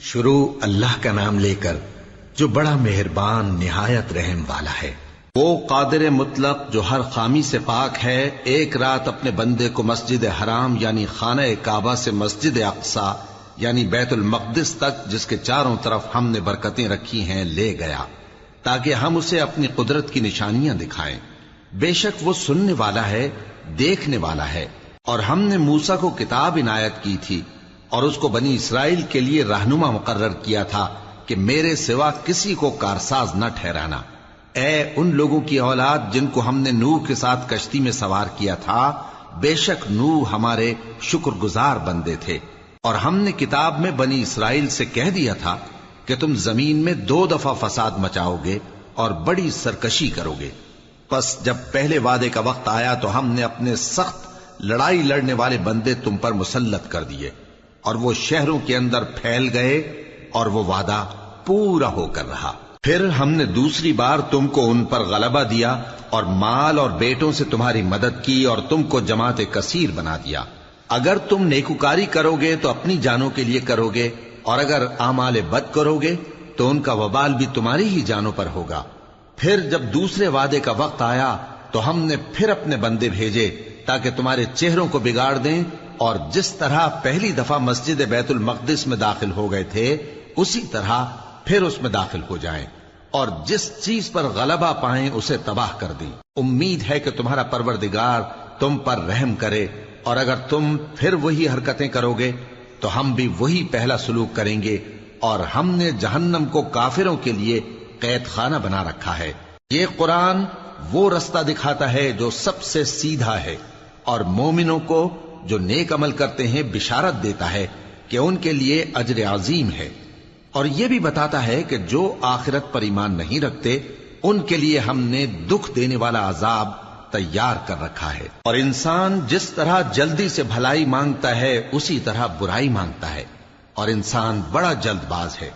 شروع اللہ کا نام لے کر جو بڑا مہربان نہایت رحم والا ہے۔ وہ قادر مطلق جو ہر خامی سے پاک ہے، ایک رات اپنے بندے کو مسجد حرام یعنی خانہ کعبہ سے مسجد اقصی یعنی بیت المقدس تک، جس کے چاروں طرف ہم نے برکتیں رکھی ہیں، لے گیا تاکہ ہم اسے اپنی قدرت کی نشانیاں دکھائیں۔ بے شک وہ سننے والا ہے، دیکھنے والا ہے۔ اور ہم نے موسیٰ کو کتاب عنایت کی تھی اور اس کو بنی اسرائیل کے لیے رہنما مقرر کیا تھا کہ میرے سوا کسی کو کارساز نہ ٹھہرانا۔ اے ان لوگوں کی اولاد جن کو ہم نے نوح کے ساتھ کشتی میں سوار کیا تھا، بے شک نوح ہمارے شکر گزار بندے تھے۔ اور ہم نے کتاب میں بنی اسرائیل سے کہہ دیا تھا کہ تم زمین میں 2 دفعہ فساد مچاؤ گے اور بڑی سرکشی کرو گے۔ پس جب پہلے وعدے کا وقت آیا تو ہم نے اپنے سخت لڑائی لڑنے والے بندے تم پر مسلط کر دیے، اور وہ شہروں کے اندر پھیل گئے، اور وہ وعدہ پورا ہو کر رہا۔ پھر ہم نے دوسری بار تم کو ان پر غلبہ دیا اور مال اور بیٹوں سے تمہاری مدد کی اور تم کو جماعت کثیر بنا دیا۔ اگر تم نیکوکاری کرو گے تو اپنی جانوں کے لیے کرو گے، اور اگر اعمال بد کرو گے تو ان کا وبال بھی تمہاری ہی جانوں پر ہوگا۔ پھر جب دوسرے وعدے کا وقت آیا تو ہم نے پھر اپنے بندے بھیجے تاکہ تمہارے چہروں کو بگاڑ دیں، اور جس طرح پہلی دفعہ مسجد بیت المقدس میں داخل ہو گئے تھے اسی طرح پھر اس میں داخل ہو جائیں، اور جس چیز پر غلبہ پائیں اسے تباہ کر دیں۔ امید ہے کہ تمہارا پروردگار تم پر رحم کرے، اور اگر تم پھر وہی حرکتیں کرو گے تو ہم بھی وہی پہلا سلوک کریں گے، اور ہم نے جہنم کو کافروں کے لیے قید خانہ بنا رکھا ہے۔ یہ قرآن وہ رستہ دکھاتا ہے جو سب سے سیدھا ہے، اور مومنوں کو جو نیک عمل کرتے ہیں بشارت دیتا ہے کہ ان کے لیے اجر عظیم ہے، اور یہ بھی بتاتا ہے کہ جو آخرت پر ایمان نہیں رکھتے ان کے لیے ہم نے دکھ دینے والا عذاب تیار کر رکھا ہے۔ اور انسان جس طرح جلدی سے بھلائی مانگتا ہے اسی طرح برائی مانگتا ہے، اور انسان بڑا جلد باز ہے۔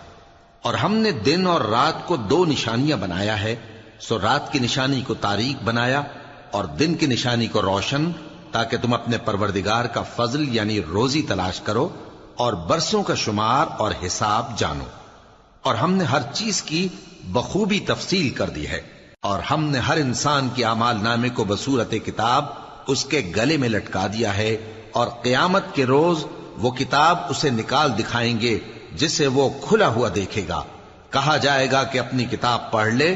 اور ہم نے دن اور رات کو 2 نشانیاں بنایا ہے، سو رات کی نشانی کو تاریک بنایا اور دن کی نشانی کو روشن، تاکہ تم اپنے پروردگار کا فضل یعنی روزی تلاش کرو اور برسوں کا شمار اور حساب جانو۔ اور ہم نے ہر چیز کی بخوبی تفصیل کر دی ہے، اور ہم نے ہر انسان کے اعمال نامے کو بصورت کتاب اس کے گلے میں لٹکا دیا ہے، اور قیامت کے روز وہ کتاب اسے نکال دکھائیں گے جسے وہ کھلا ہوا دیکھے گا۔ کہا جائے گا کہ اپنی کتاب پڑھ لے،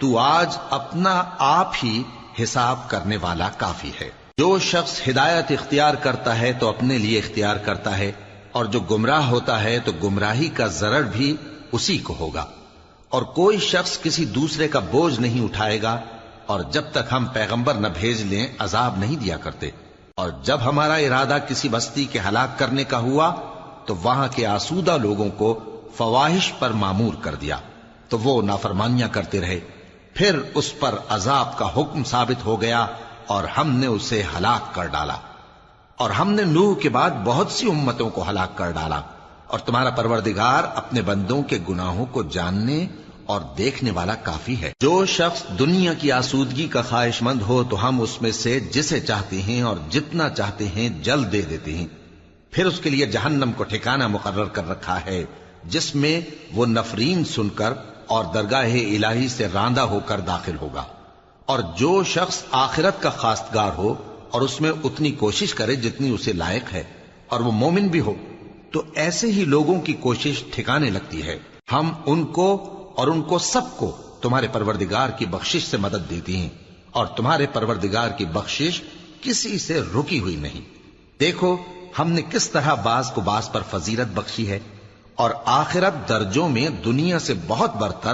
تو آج اپنا آپ ہی حساب کرنے والا کافی ہے۔ جو شخص ہدایت اختیار کرتا ہے تو اپنے لیے اختیار کرتا ہے، اور جو گمراہ ہوتا ہے تو گمراہی کا ضرر بھی اسی کو ہوگا۔ اور کوئی شخص کسی دوسرے کا بوجھ نہیں اٹھائے گا، اور جب تک ہم پیغمبر نہ بھیج لیں عذاب نہیں دیا کرتے۔ اور جب ہمارا ارادہ کسی بستی کے ہلاک کرنے کا ہوا تو وہاں کے آسودہ لوگوں کو فواحش پر مامور کر دیا، تو وہ نافرمانیاں کرتے رہے۔ پھر اس پر عذاب کا حکم ثابت ہو گیا اور ہم نے اسے ہلاک کر ڈالا۔ اور ہم نے نوح کے بعد بہت سی امتوں کو ہلاک کر ڈالا، اور تمہارا پروردگار اپنے بندوں کے گناہوں کو جاننے اور دیکھنے والا کافی ہے۔ جو شخص دنیا کی آسودگی کا خواہش مند ہو تو ہم اس میں سے جسے چاہتے ہیں اور جتنا چاہتے ہیں جلد دے دیتے ہیں۔ پھر اس کے لیے جہنم کو ٹھکانہ مقرر کر رکھا ہے، جس میں وہ نفرین سن کر اور درگاہ الہی سے راندہ ہو کر داخل ہوگا۔ اور جو شخص آخرت کا خواستگار ہو اور اس میں اتنی کوشش کرے جتنی اسے لائق ہے، اور وہ مومن بھی ہو، تو ایسے ہی لوگوں کی کوشش ٹھکانے لگتی ہے۔ ہم ان کو اور ان کو سب کو تمہارے پروردگار کی بخشش سے مدد دیتی ہیں، اور تمہارے پروردگار کی بخشش کسی سے رکی ہوئی نہیں۔ دیکھو ہم نے کس طرح بعض کو بعض پر فضیلت بخشی ہے، اور آخرت درجوں میں دنیا سے بہت برتر